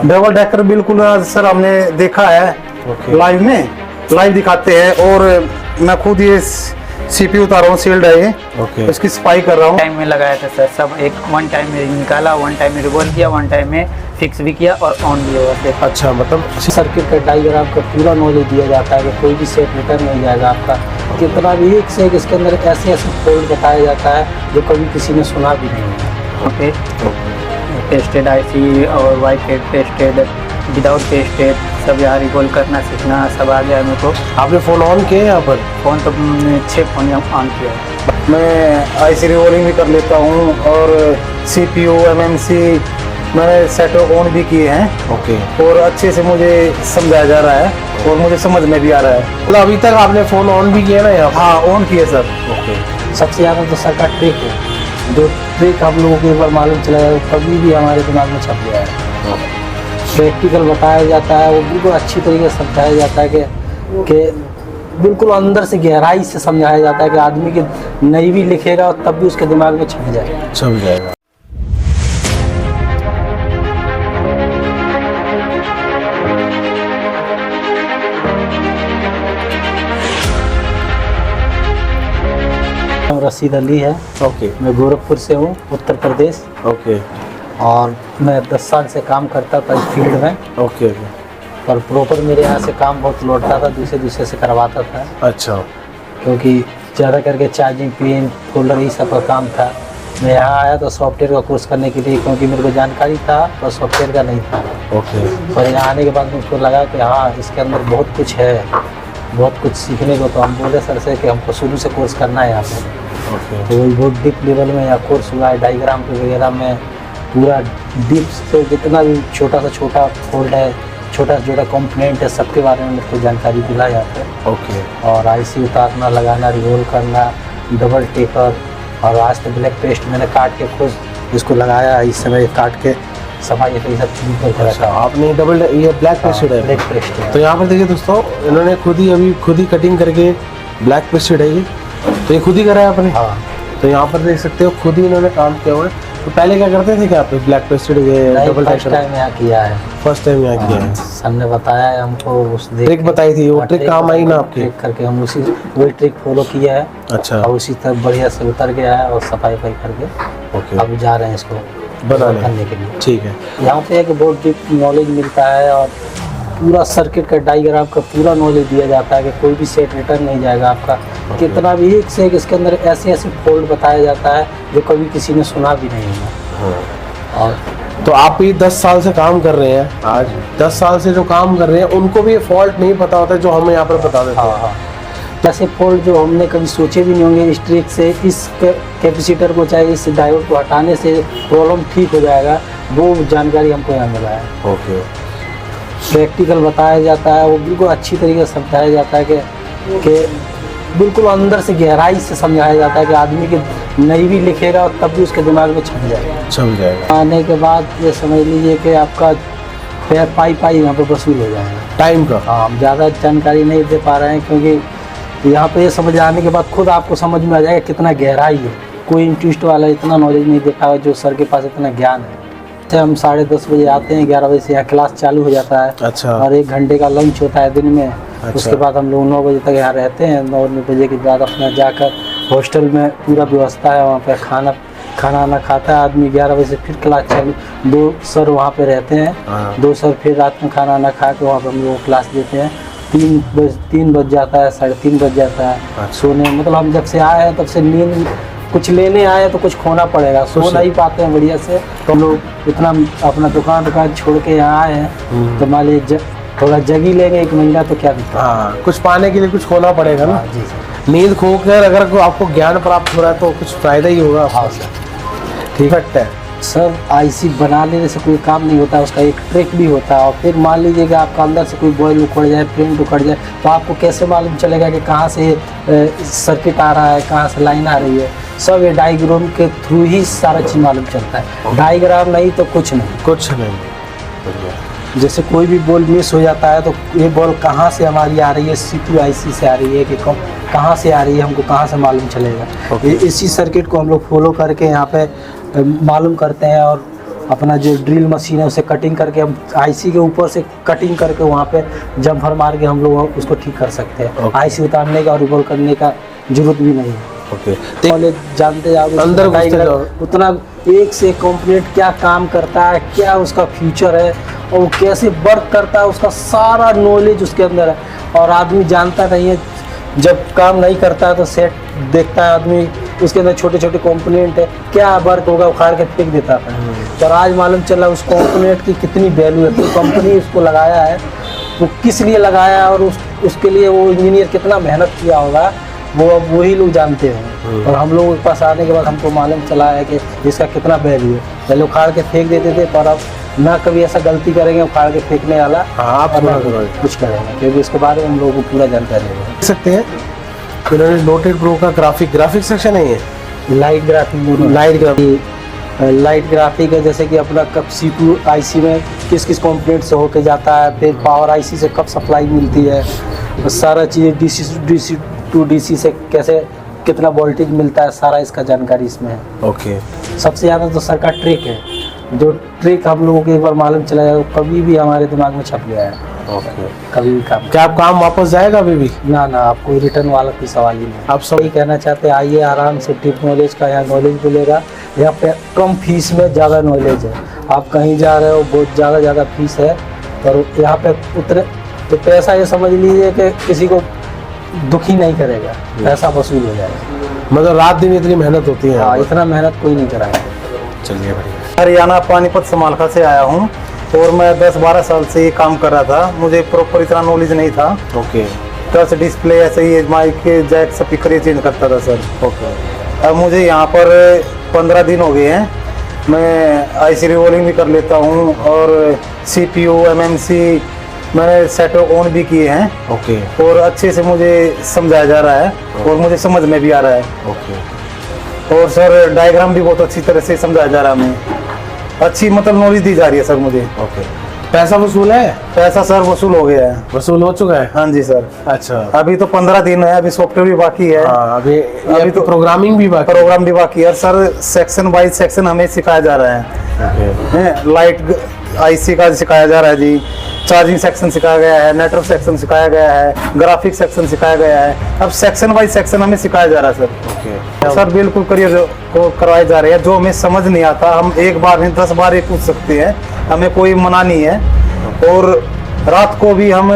Double decker बिल्कुल sir हमने देखा है लाइव में, लाइव दिखाते हैं। और मैं खुद ये सीपीयू उतार रहा हूँ, सील्ड है ये, इसकी सफाई कर रहा हूँ। टाइम में लगाया था सर, सब एक वन टाइम में निकाला, वन टाइम में रिवॉल्व किया, वन टाइम में फिक्स भी किया और ऑन भी हुआ थे। अच्छा, मतलब सर्किट का डायग्राम का पूरा नॉलेज दिया जाता है कि कोई भी सेट रिटर्न नहीं जाएगा आपका। कितना भी एक से एक इसके अंदर ऐसे ऐसे फोल्ड बताया जाता है जो कभी किसी ने सुना भी नहीं है। ओके, पेस्टेड आईसी और white head pasted, without pasted, सब यहाँ रिवॉल्व करना सीखना सब आ गया मेरे को। आपने फ़ोन ऑन किया यहाँ पर? फ़ोन तो 6 फ़ोन ऑन किया है। मैं आईसी रिवॉल्विंग भी कर लेता हूँ और सीपीयू एमएमसी मैंने सेटअप ऑन भी किए हैं। ओके, और अच्छे से मुझे समझाया जा रहा है और मुझे समझ में भी आ रहा है। मतलब अभी तक आपने फ़ोन ऑन भी किया ना यहाँ पर? हाँ, ऑन किए सर। ओके, सबसे ज़्यादा तो सर का ट्रिक है, जो ट्रिक हम लोगों को एक बार मालूम चला जाए कभी भी हमारे दिमाग में छप गया है। प्रैक्टिकल बताया जाता है, वो बिल्कुल अच्छी तरीके से समझाया जाता है कि बिल्कुल अंदर से गहराई से समझाया जाता है कि आदमी की नहीं भी लिखेगा और तब भी उसके दिमाग में छप जाएगा। छप जाएगा। रशीद अली है। ओके, मैं गोरखपुर से हूँ, उत्तर प्रदेश। ओके, और मैं 10 साल से काम करता था इस फील्ड में। ओके, पर प्रॉपर मेरे यहाँ से काम बहुत लौटता था, दूसरे से करवाता था। अच्छा, क्योंकि ज़्यादा करके चार्जिंग पिन फोल्डर ये सब का काम था। मैं यहाँ आया तो सॉफ्टवेयर का कोर्स करने के लिए, क्योंकि मेरे को जानकारी था पर सॉफ्टवेयर का नहीं था। ओके, पर यहाँ आने के बाद मुझको लगा कि हाँ, इसके अंदर बहुत कुछ है, बहुत कुछ सीखने को। तो हम बोले सर से कि हमको शुरू से कोर्स करना है यहाँ पर। ओके, तो वही बहुत डीप लेवल में यहाँ कोर्स हुआ है। डायग्राम पे वगैरह में पूरा डीप से जितना भी छोटा से छोटा फोल्ड है, छोटा से छोटा कंपोनेंट है, सबके बारे में मेरे को जानकारी दिलाई जाती है। ओके, और आईसी उतारना, लगाना, रिवॉल्व करना, डबल टेकर। और आज तो ब्लैक पेस्ट मैंने काट के खुद इसको लगाया, इस समय काट के सफाई पे सब चीज करके अच्छा, रखा। आपने डबल ये ब्लैक पेस्टेड है? ब्लैक पेस्ट है। तो यहाँ पर देखिए दोस्तों, इन्होंने खुद ही कटिंग करके ब्लैक पेस्टेड है ये, तो ये खुद ही करा है आपने? हाँ, तो यहाँ पर देख सकते हो खुद ही इन्होंने काम किया हुआ है। तो पहले क्या करते थे क्या आप ब्लैक पेस्टेड ये डबल फर्स्ट टेकर? टाइम यहाँ किया है। फर्स्ट टाइम यहाँ किया है। सर ने बताया है हमको, उस ट्रिक बताई थी, वो ट्रिक काम आई ना आपकी? ट्रिक करके हम उसी वही ट्रिक फॉलो किया है। अच्छा, और उसी तरह बढ़िया से उतर गया है और सफाई करके ओके, अब जा रहे हैं इसको बनाने के लिए। ठीक है। यहाँ पे एक बहुत डीप नॉलेज मिलता है और पूरा सर्किट का डायग्राम का पूरा नॉलेज दिया जाता है कि कोई भी सेट रिटर्न नहीं जाएगा आपका। कितना भी एक से एक इसके अंदर ऐसे ऐसे फोल्ड बताया जाता है जो कभी किसी ने सुना भी नहीं है। और तो आप ये 10 साल से काम कर रहे हैं, आज 10 साल से जो काम कर रहे हैं उनको भी ये फॉल्ट नहीं पता होता जो हमें यहाँ पर बता देते हैं। हाँ, ऐसे फोल्ड जो हमने कभी सोचे भी नहीं होंगे, इस ट्रिक से इस कैपेसिटर को चाहे इस डायोड को हटाने से प्रॉब्लम ठीक हो जाएगा, वो जानकारी हमको यहाँ मिला है। ओके, प्रैक्टिकल बताया जाता है, वो बिल्कुल अच्छी तरीके से समझाया जाता है कि बिल्कुल अंदर से गहराई से समझाया जाता है कि आदमी के नहीं भी लिखेगा और तब भी उसके दिमाग में छप जाएगा। छप जाएगा। आने के बाद ये समझ लीजिए कि आपका पैर पाई यहाँ पर वसूल हो जाएगा टाइम का। हाँ, हम ज़्यादा जानकारी नहीं दे पा रहे हैं क्योंकि यहाँ पे ये समझ आने के बाद खुद आपको समझ में आ जाएगा कितना गहराई है। कोई इंटरेस्ट वाला इतना नॉलेज नहीं दे पाएगा जो सर के पास इतना ज्ञान है। हम 10:30 बजे आते हैं, 11 बजे से यहाँ क्लास चालू हो जाता है। अच्छा, और 1 घंटे का लंच होता है दिन में। अच्छा। उसके बाद हम लोग 9 बजे तक यहाँ रहते हैं। 9 बजे के बाद अपना जाकर हॉस्टल में पूरा व्यवस्था है, वहाँ पे खाना खाता है आदमी। 11 बजे से फिर क्लास चालू। 2 सर वहाँ पे रहते हैं, 2 सर फिर रात में खाना खा के वहाँ पे हम लोग क्लास देते हैं। 3 बज जाता है, 3:30 बज जाता है सोने। मतलब हम जब से आए हैं तब से नींद कुछ लेने आए तो कुछ खोना पड़ेगा, सो नहीं पाते हैं बढ़िया से। तो हम लोग इतना अपना दुकान छोड़ के यहाँ आए हैं तो मान लीजिए थोड़ा जगी लेंगे 1 महीना तो क्या दिक्कत। हाँ, कुछ पाने के लिए कुछ खोना पड़ेगा ना। जी सर। नींद खो कर अगर आपको ज्ञान प्राप्त हो रहा है तो कुछ फायदा ही होगा। हाँ सर, ठीक है सर। आईसी बना लेने से कोई काम नहीं होता, उसका एक ट्रिक भी होता है। और फिर मान लीजिए कि आपका अंदर से कोई बॉयल उखड़ जाए, प्रिंट उखड़ जाए, तो आपको कैसे मालूम चलेगा कि कहाँ से सर्किट आ रहा है, कहाँ से लाइन आ रही है। सब ये डायग्राम के थ्रू ही सारा चीज़ मालूम चलता है। डायग्राम नहीं तो कुछ नहीं। जैसे कोई भी बॉल मिस हो जाता है तो ये बॉल कहाँ से हमारी आ रही है, सीपीयू आईसी से आ रही है कि कहाँ से आ रही है, हमको कहाँ से मालूम चलेगा। इसी सर्किट को हम लोग फॉलो करके यहाँ पे मालूम करते हैं और अपना जो ड्रिल मशीन है उसे कटिंग करके हम आईसी के ऊपर से कटिंग करके वहाँ पे जम्फर मार के हम लोग उसको ठीक कर सकते हैं। आईसी उतारने का और रिवॉल्व करने का जरूरत भी नहीं है। ओके, नॉलेज जानते जाओगे अंदर घुसते जाओ। उतना एक से कंपोनेंट क्या काम करता है, क्या उसका फ्यूचर है और वो कैसे वर्क करता है, उसका सारा नॉलेज उसके अंदर है। और आदमी जानता नहीं है, जब काम नहीं करता है तो सेट देखता है आदमी, उसके अंदर छोटे छोटे कंपोनेंट है, क्या वर्क होगा उखाड़ के फेंक देता है। पर आज मालूम चला उस कंपोनेंट की कितनी वैल्यू है, तो कंपनी उसको लगाया है, वो किस लिए लगाया है और उसके लिए वो इंजीनियर कितना मेहनत किया होगा, वो अब वही लोग जानते हैं। और हम लोगों के पास आने के बाद हमको मालूम चला है कि इसका कितना वैल्यू है। पहले उखाड़ के फेंक देते थे, पर अब ना कभी ऐसा गलती करेंगे उखाड़ के फेंकने वाला। आप कुछ करेंगे, क्योंकि इसके बारे में हम लोगों को पूरा जानकारी है। देख सकते हैं इन्होंने नोटेड प्रो का ग्राफिक सेक्शन है ये। लाइट ग्राफिक है, जैसे कि अपना कब CPU आईसी में किस किस कंपोनेंट से होके जाता है, फिर पावर आईसी से कब सप्लाई मिलती है, सारा चीज़ DC टू DC से कैसे कितना वोल्टेज मिलता है, सारा इसका जानकारी इसमें है। ओके, सबसे ज़्यादा तो सर का ट्रिक है, जो ट्रिक हम लोगों को एक बार मालूम चला जाए कभी भी हमारे दिमाग में छप गया है। ओके, कभी भी काम क्या आप काम वापस जाएगा अभी भी? ना आप कोई रिटर्न वाला कोई सवाल ही नहीं। आप सब यही कहना चाहते हैं, आइए आराम से टिप नॉलेज का यहाँ नॉलेज मिलेगा। यहाँ पे कम फीस में ज़्यादा नॉलेज है। आप कहीं जा रहे हो बहुत ज़्यादा फीस है, और यहाँ पे उतरे तो पैसा ये समझ लीजिए कि किसी को दुखी नहीं करेगा, पैसा वसूल हो जाएगा। मतलब रात दिन इतनी मेहनत होती है? हाँ, इतना मेहनत कोई नहीं कराएगा। चलिए बढ़िया। हरियाणा पानीपत समालखा से आया हूँ और मैं 10-12 साल से ये काम कर रहा था। मुझे प्रॉपर इतना नॉलेज नहीं था। ओके, टच डिस्प्ले ऐसे ही माइक के जैक स्पीकर ये चेंज करता था सर। ओके, अब मुझे यहाँ पर 15 दिन हो गए हैं। मैं आईसी रिवॉल्विंग भी कर लेता हूँ और CPU MMC मैंने सेट ऑन भी किए हैं। ओके, और अच्छे से मुझे समझाया जा रहा है और मुझे समझ में भी आ रहा है। ओके, और सर डायग्राम भी बहुत अच्छी तरह से समझाया जा रहा है। हमें अच्छी मतलब नॉलेज दी जा रही है सर मुझे। ओके। पैसा वसूल है? पैसा सर वसूल हो गया है। वसूल हो चुका है? हाँ जी सर। अच्छा, अभी तो 15 दिन है, अभी सॉफ्टवेयर भी बाकी है। हाँ, अभी तो प्रोग्रामिंग भी बाकी, प्रोग्राम भी बाकी है सर। सेक्शन वाइज सेक्शन हमें सिखाया जा रहा है। ओके, लाइट आईसी का सिखाया जा रहा है जी, चार्जिंग सेक्शन सिखाया गया है, नेटवर्क सेक्शन सिखाया गया है, ग्राफिक सेक्शन सिखाया गया है। अब सेक्शन वाइज सेक्शन हमें सिखाया जा रहा है सर। ओके। सर बिल्कुल करियर को करवाए जा रहे हैं। जो हमें समझ नहीं आता हम एक बार नहीं 10 बार ये पूछ सकते हैं, हमें कोई मना नहीं है। और रात को भी हम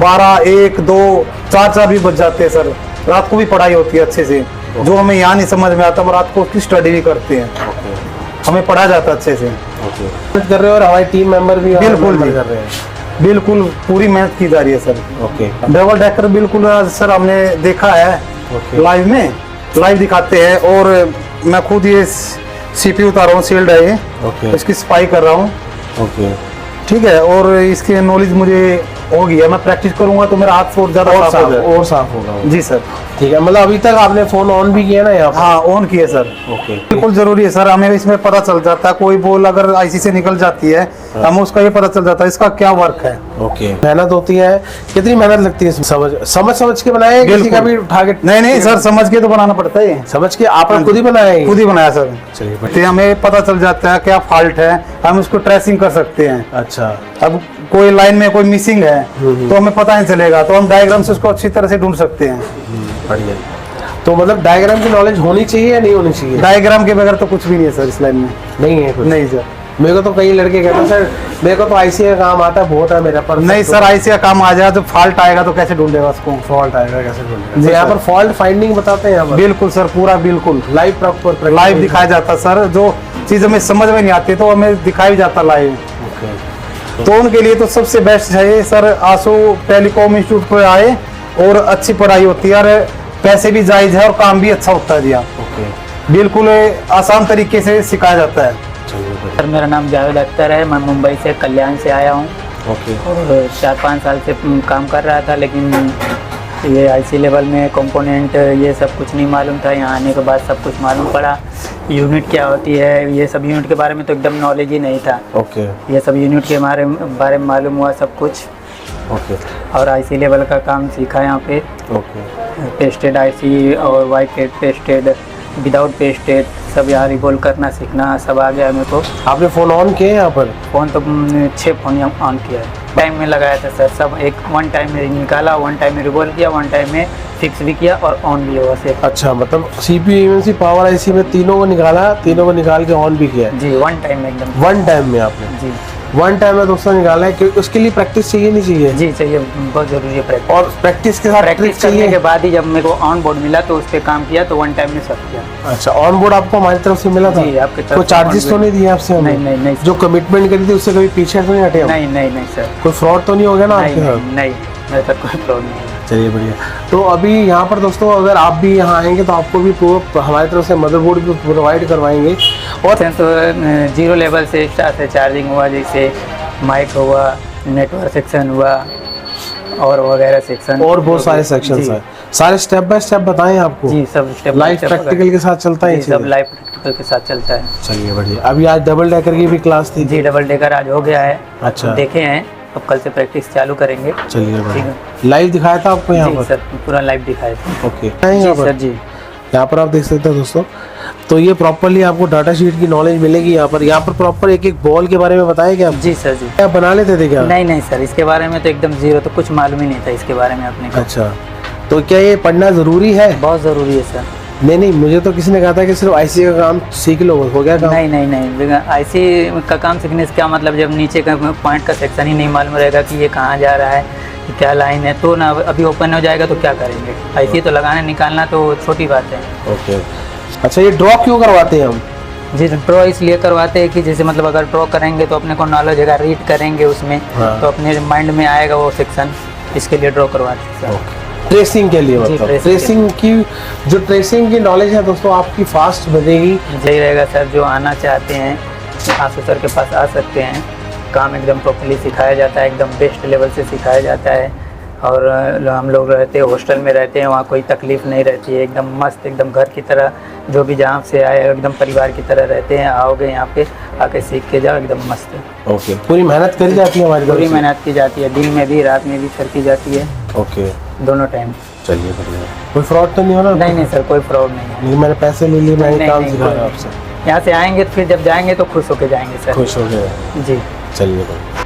12, 1, 2, 4 भी बज जाते हैं सर। रात को भी पढ़ाई होती है अच्छे से। जो हमें यहाँ नहीं समझ में आता हम रात को उसकी स्टडी भी करते हैं। हमें पढ़ा जाता है अच्छे से। मेहनत कर रहे हो और हमारे टीम मेंबर भी बिल्कुल मेहनत कर रहे हैं। बिल्कुल पूरी मेहनत की जा रही है सर। ओके, डबल डेकर बिल्कुल सर हमने देखा है लाइव में, लाइव दिखाते हैं। और मैं खुद ये CPU उतार हूँ, सील्ड है ये। ओके, इसकी सफाई कर रहा हूँ। ओके, ठीक है। और इसकी नॉलेज मुझे हो गई है। मैं प्रैक्टिस करूंगा तो मेरा हाथ और ज्यादा साफ हो जाएगा। और साफ होगा। जी सर। ठीक है, मतलब अभी तक आपने फोन ऑन भी किया ना यहाँ पर? हाँ ऑन किए सर। ओके, बिल्कुल जरूरी है सर। हमें इसमें पता चल जाता है कोई बॉल अगर आईसी से निकल जाती है, हमें उसका ये पता चल जाता है इसका क्या वर्क है। ओके। मेहनत होती है, कितनी मेहनत लगती है इसमें? समझ के बनाया, किसी का भी उठा के? नहीं सर, समझ के तो बनाना पड़ता है। समझ के आपने खुद ही बनाया है? खुद ही बनाया सर। चलिए, तो हमें पता चल जाता है क्या फॉल्ट है, हम उसको ट्रेसिंग कर सकते हैं। अच्छा, अब कोई लाइन में कोई मिसिंग है तो हमें पता नहीं चलेगा, तो हम डायग्राम से उसको अच्छी तरह से ढूंढ सकते हैं। बढ़िया। तो मतलब डायग्राम की नॉलेज होनी चाहिए या नहीं होनी चाहिए? डायग्राम के बगैर तो कुछ भी नहीं है सर इस लाइन में। नहीं है कुछ? नहीं सर। मेरे को तो कई लड़के कहते हैं सर मेरे को तो आईसी का काम आता है, बहुत है मेरा पर। नहीं सर, आईसी का काम आ जाए तो फॉल्ट आएगा तो कैसे ढूंढेगा उसको? फॉल्ट आएगा कैसे ढूंढेगा? जी यहाँ सर। पर फॉल्ट फाइंडिंग बताते हैं यहाँ पर? बिल्कुल सर, पूरा बिल्कुल लाइव प्रॉपर लाइव दिखाया जाता सर। जो चीज हमें समझ में नहीं आती तो हमें दिखाई जाता लाइव। तो उनके लिए तो सबसे बेस्ट है सर, आंसू टेलीकॉम इंस्टीट्यूट पे आए और अच्छी पढ़ाई होती है और पैसे भी जायज है और काम भी अच्छा होता है जी। बिल्कुल आसान तरीके से सिखाया जाता है। सर मेरा नाम जावेद अख्तर है, मैं मुंबई से कल्याण से आया हूँ। ओके। और 4-5 साल से काम कर रहा था, लेकिन ये आईसी लेवल में कंपोनेंट ये सब कुछ नहीं मालूम था। यहाँ आने के बाद सब कुछ मालूम पड़ा। यूनिट क्या होती है, ये सब यूनिट के बारे में तो एकदम नॉलेज ही नहीं था। ओके। ये सब यूनिट के बारे में मालूम हुआ सब कुछ। ओके। और आईसी लेवल का काम सीखा यहाँ पे। ओके। टेस्टेड आईसी और वाइट पेस्टेड विदाउट पेस्टेड सब यहाँ रिवॉल्व करना सीखना सब आ गया है मेरे को। आपने फोन ऑन किए यहाँ पर? फ़ोन तो 6 फ़ोन ऑन किया है, टाइम में लगाया था सर सब। एक 1 टाइम में निकाला, 1 टाइम में रिवॉल्व किया, 1 टाइम में फिक्स भी किया और ऑन भी हुआ से। अच्छा, मतलब CPU EMC पावर IC में तीनों को निकाला, तीनों को निकाल के ऑन भी किया है? जी 1 टाइम में एकदम। 1 टाइम में आपने? जी 1 टाइम में दोस्तों निकाला है, क्योंकि उसके लिए प्रैक्टिस चाहिए नहीं चाहिए? जी चाहिए, बहुत ज़रूरी है प्रैक्टिस। और प्रैक्टिस के साथ प्रैक्टिस ट्रिक करने चाहिए? के बाद ही जब मेरे को ऑन बोर्ड मिला तो उस पर काम किया तो 1 टाइम में सब किया। अच्छा, ऑन बोर्ड आपको हमारी तरफ से मिला था? जी, आपके तरफ कोई से चार्जेस on तो board- नहीं दिए आपसे हमें? नहीं जो कमिटमेंट करी थी उससे कभी पीछे तो नहीं हटे हम? नहीं सर, कोई फ्रॉड तो नहीं हो गया ना आपके साथ? नहीं मेरे साथ कोई प्रॉब्लम नहीं है। चलिए बढ़िया। तो अभी यहाँ पर दोस्तों अगर आप भी यहाँ आएंगे तो आपको भी हमारी तरफ से मदरबोर्ड भी प्रोवाइड करवाएंगे। और तो 0 लेवल से स्टार्ट है, चार्जिंग हुआ, जैसे माइक हुआ, नेटवर्क सेक्शन हुआ और वगैरह सेक्शन और बहुत सारे सेक्शंस हैं। सारे स्टेप बाय स्टेप बताएं आपको? जी सब स्टेप लाइव प्रैक्टिकल के साथ चलता है ये सब चीज़ें? लाइव प्रैक्टिकल के साथ चलता है। चलिए बढ़िया। अभी आज डबल डेकर की भी क्लास थी? जी डबल डेकर आज हो गया है। अच्छा। देखे हैं, अब कल से प्रैक्टिस चालू करेंगे। चलिए ठीक बढ़िया। है लाइव दिखाया था आपको यहाँ जी पर? सर, पूरा लाइव दिखाए थे। ओके जी यहाँ सर पर, जी। यहाँ पर आप देख सकते हैं दोस्तों। तो ये प्रॉपरली आपको डाटा शीट की नॉलेज मिलेगी यहाँ पर। यहाँ पर प्रॉपर एक एक बॉल के बारे में बताया क्या? जी सर जी। क्या बना लेते थे क्या? नहीं सर, इसके बारे में तो एकदम जीरो, तो कुछ मालूम ही नहीं था इसके बारे में अपने को। अच्छा, तो क्या ये पढ़ना जरूरी है? बहुत ज़रूरी है सर। नहीं, मुझे तो किसी ने कहा था कि सिर्फ IC का काम सीख लो, हो गया काम? नहीं, IC का काम सीखने से क्या मतलब, जब नीचे का पॉइंट का सेक्शन ही नहीं मालूम रहेगा कि ये कहाँ जा रहा है, कि क्या लाइन है, तो ना अभी ओपन हो जाएगा तो क्या करेंगे। IC तो लगाने निकालना तो छोटी बात है। ओके। अच्छा, ये ड्रॉ क्यों करवाते हैं हम? जी ड्रॉ इसलिए करवाते हैं कि जैसे मतलब अगर ड्रॉ करेंगे तो अपने को नॉलेज होगा, रीड करेंगे उसमें हाँ। तो अपने माइंड में आएगा वो सेक्शन, इसके लिए ड्रॉ करवाते हैं सर। ट्रेसिंग के लिए, जी, मतलब ट्रेसिंग ट्रेसिंग की नॉलेज है दोस्तों आपकी फास्ट बनेगी। यही रहेगा सर, जो आना चाहते हैं आंसू सर के पास आ सकते हैं। काम एकदम प्रॉपर्ली सिखाया जाता है, एकदम बेस्ट लेवल से सिखाया जाता है। और हम लोग रहते हैं हॉस्टल में रहते हैं, वहाँ कोई तकलीफ़ नहीं रहती है, एकदम मस्त, एकदम घर की तरह। जो भी जहाँ से आए एकदम परिवार की तरह रहते हैं। आओगे यहाँ पे आके सीख के जाओ, एकदम मस्त है। ओके, पूरी मेहनत करी जाती है हमारी तरफ पूरी से? मेहनत की जाती है, दिन में भी रात में भी सर की जाती है, ओके, दोनों टाइम। चलिए बढ़िया। कोई फ्रॉड तो नहीं हो रहा? नहीं सर, कोई प्रॉब्लम नहीं है। नहीं, मैंने पैसे ले लिए, मैंने नहीं, काम नहीं, सिखा कोई रहा नहीं। आपसे। यहाँ से आएंगे तो फिर जब जाएंगे तो खुश होके जाएंगे सर। खुश हो गए? जी चलिए बढ़िया।